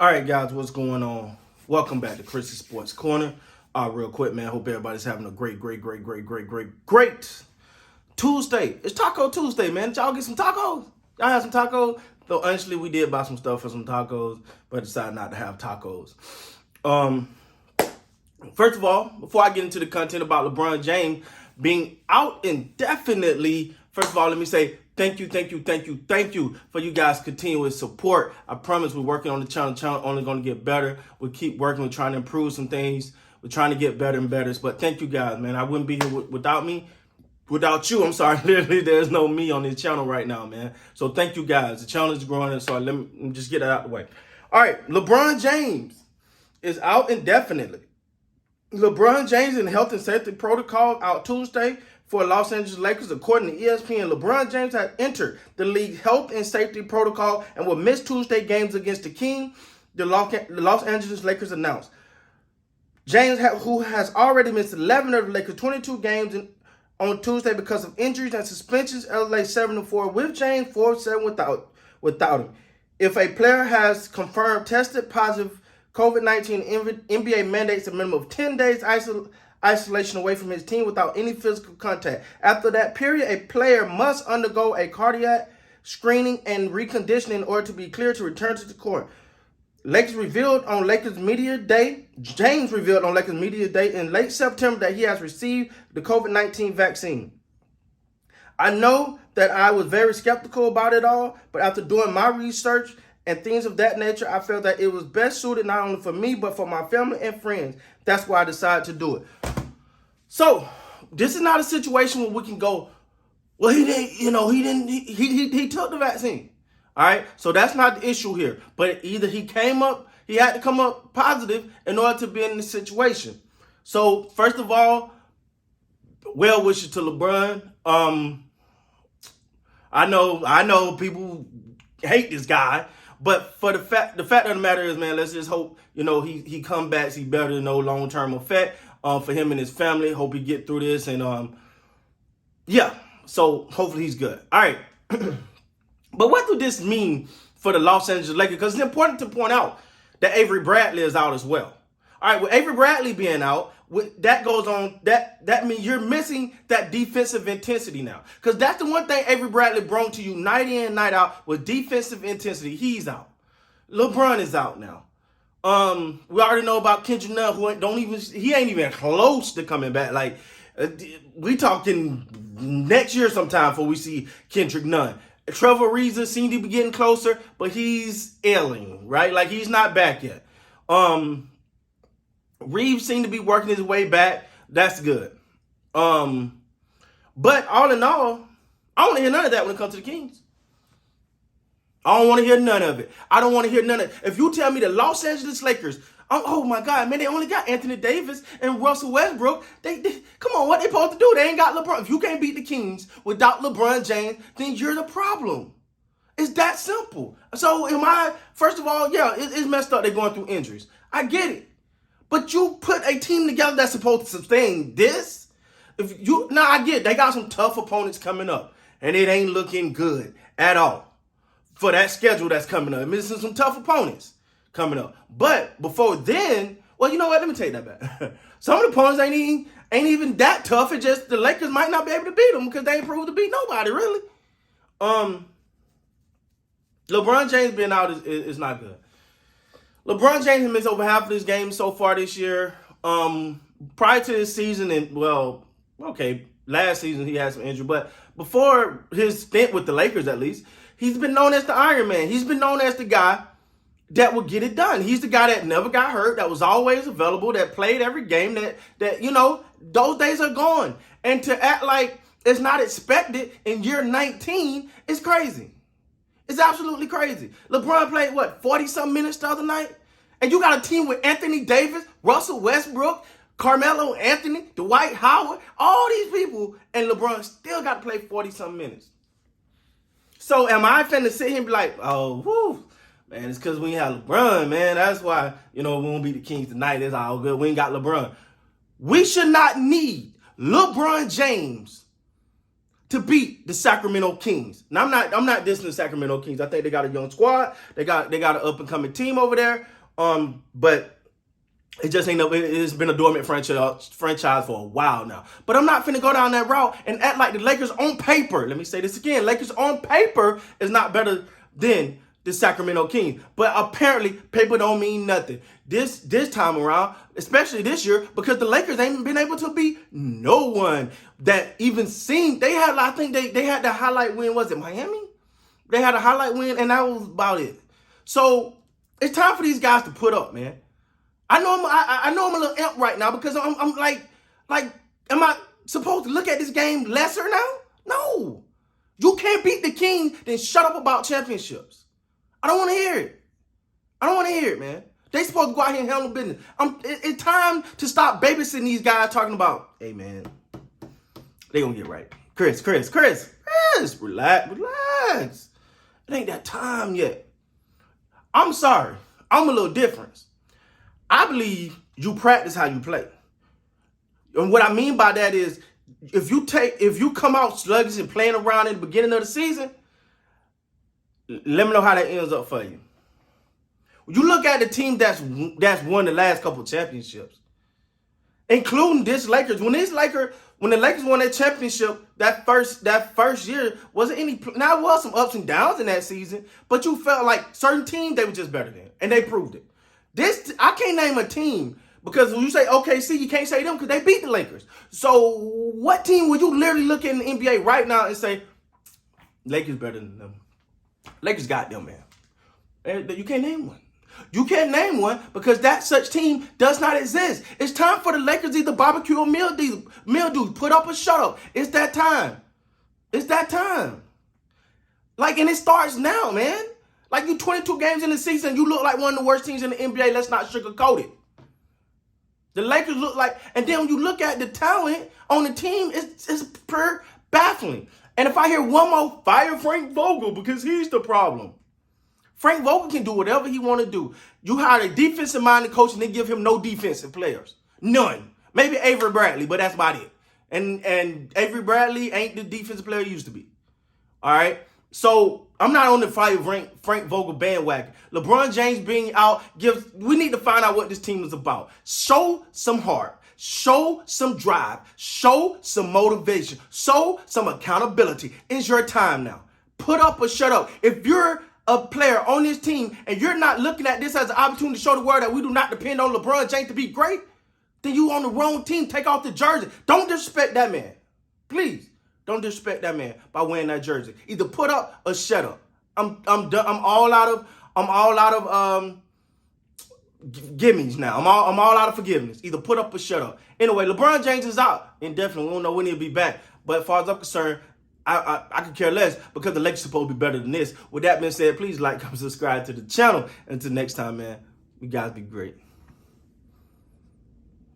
All right, guys, what's going on? Welcome back to Chris's Sports Corner. Real quick, man. Hope everybody's having a great Tuesday. It's Taco Tuesday, man. Did y'all get some tacos? Y'all have some tacos? Though, honestly, we did buy some stuff for some tacos, but decided not to have tacos. First of all, before I get into the content about LeBron James being out indefinitely, first of all, let me say thank you for you guys' continuous support. I promise we're working on the channel. The channel only going to get better. We keep working. We're trying to improve some things. We're trying to get better and better. But thank you guys, man. I wouldn't be here without you. I'm sorry. Literally, there's no me on this channel right now, man. So thank you guys. The channel is growing, so let me just get that out of the way. All right, LeBron James is out indefinitely. LeBron James in health and safety protocol out Tuesday for Los Angeles Lakers. According to ESPN, LeBron James had entered the league health and safety protocol and will miss Tuesday games against the King, the Los Angeles Lakers announced. James, who has already missed 11 of the Lakers' 22 games on Tuesday because of injuries and suspensions, LA 7-4 with James, 4-7 without him. If a player has confirmed tested positive COVID-19, NBA mandates a minimum of 10 days isolation away from his team without any physical contact. After that period, a player must undergo a cardiac screening and reconditioning in order to be cleared to return to the court. James revealed on Lakers Media Day in late September that he has received the COVID-19 vaccine. I know that I was very skeptical about it all, but after doing my research and things of that nature, I felt that it was best suited not only for me, but for my family and friends. That's why I decided to do it. So, this is not a situation where we can go, well, he took the vaccine. All right, so that's not the issue here. But either he had to come up positive in order to be in this situation. So, first of all, well wishes to LeBron. I know people hate this guy, but for the fact of the matter is, man, let's just hope, he come back, see better than no long-term effect for him and his family. Hope he get through this, and so hopefully he's good. All right. But what do this mean for the Los Angeles Lakers? Because it's important to point out that Avery Bradley is out as well. All right, with Avery Bradley being out, that goes on, that means you're missing that defensive intensity now. Because that's the one thing Avery Bradley brought to you night in, night out, was defensive intensity. He's out. LeBron is out now. We already know about Kendrick Nunn, who he ain't even close to coming back. Like, we talking next year sometime before we see Kendrick Nunn. Trevor Ariza seemed to be getting closer, but he's ailing, right? Like, he's not back yet. Reeves seemed to be working his way back. That's good. But all in all, I don't want to hear none of that when it comes to the Kings. I don't want to hear none of it. I don't want to hear none of it. If you tell me the Los Angeles Lakers, oh my God, man, they only got Anthony Davis and Russell Westbrook. They come on, what they supposed to do? They ain't got LeBron. If you can't beat the Kings without LeBron James, then you're the problem. It's that simple. So first of all, yeah, it's messed up. They're going through injuries. I get it. But you put a team together that's supposed to sustain this. I get it. They got some tough opponents coming up, and it ain't looking good at all for that schedule that's coming up. Missing some tough opponents coming up. But before then, well, you know what? Let me take that back. Some of the opponents ain't even that tough. It's just the Lakers might not be able to beat them because they ain't proved to beat nobody, really. LeBron James being out is not good. LeBron James has missed over half of his games so far this year. Prior to this season, last season he had some injury, but before his stint with the Lakers, at least, he's been known as the Iron Man. He's been known as the guy that would get it done. He's the guy that never got hurt, that was always available, that played every game, that those days are gone. And to act like it's not expected in year 19 is crazy. It's absolutely crazy. LeBron played, 40-something minutes the other night? And you got a team with Anthony Davis, Russell Westbrook, Carmelo Anthony, Dwight Howard, all these people, and LeBron still got to play 40-something minutes. So am I finna sit here and be like, man, it's because we have LeBron, man. That's why, we won't beat the Kings tonight. It's all good. We ain't got LeBron. We should not need LeBron James to beat the Sacramento Kings. Now I'm not dissing the Sacramento Kings. I think they got a young squad. They got an up and coming team over there. But it just ain't it's been a dormant franchise for a while now. But I'm not finna go down that route and act like the Lakers on paper. Let me say this again. Lakers on paper is not better than the Sacramento Kings. But apparently, paper don't mean nothing. This time around, especially this year, because the Lakers ain't been able to beat no one that even seemed. They had, I think they had the highlight win. Was it Miami? They had a highlight win, and that was about it. So it's time for these guys to put up, man. I know I'm a little imp right now because I'm like, am I supposed to look at this game lesser now? No. You can't beat the Kings, then shut up about championships. I don't want to hear it. I don't want to hear it, man. They supposed to go out here and handle business. It's time to stop babysitting these guys talking about, hey, man, they gonna get right. Chris, relax. It ain't that time yet. I'm sorry. I'm a little different. I believe you practice how you play. And what I mean by that is if you come out sluggish and playing around in the beginning of the season, let me know how that ends up for you. You look at the team that's won the last couple of championships, including this Lakers. When the Lakers won that championship, that first year, wasn't any. Now there was some ups and downs in that season, but you felt like certain teams they were just better than, and they proved it. I can't name a team because when you say OKC, you can't say them because they beat the Lakers. So what team would you literally look at in the NBA right now and say, Lakers better than them? Lakers got them, man. You can't name one. You can't name one because that such team does not exist. It's time for the Lakers either barbecue or mildew. Put up or shut up. It's that time. It's that time. And it starts now, man. You 22 games in the season, you look like one of the worst teams in the NBA. Let's not sugarcoat it. The Lakers look like, and then when you look at the talent on the team, it's pure baffling. And if I hear one more, fire Frank Vogel because he's the problem. Frank Vogel can do whatever he want to do. You hire a defensive-minded coach and then give him no defensive players. None. Maybe Avery Bradley, but that's about it. And Avery Bradley ain't the defensive player he used to be. All right? So I'm not on the fire Frank Vogel bandwagon. LeBron James being out we need to find out what this team is about. Show some heart. Show some drive. Show some motivation. Show some accountability. It's your time now. Put up or shut up. If you're a player on this team and you're not looking at this as an opportunity to show the world that we do not depend on LeBron James to be great, then you on the wrong team. Take off the jersey. Don't disrespect that man. Please. Don't disrespect that man by wearing that jersey. Either put up or shut up. I'm done. I'm all out of gimmies now. I'm all out of forgiveness. Either put up or shut up. Anyway, LeBron James is out indefinitely. We don't know when he'll be back. But as far as I'm concerned, I could care less because the Lakers are supposed to be better than this. With that being said, please like, comment, subscribe to the channel. Until next time, man, you guys be great.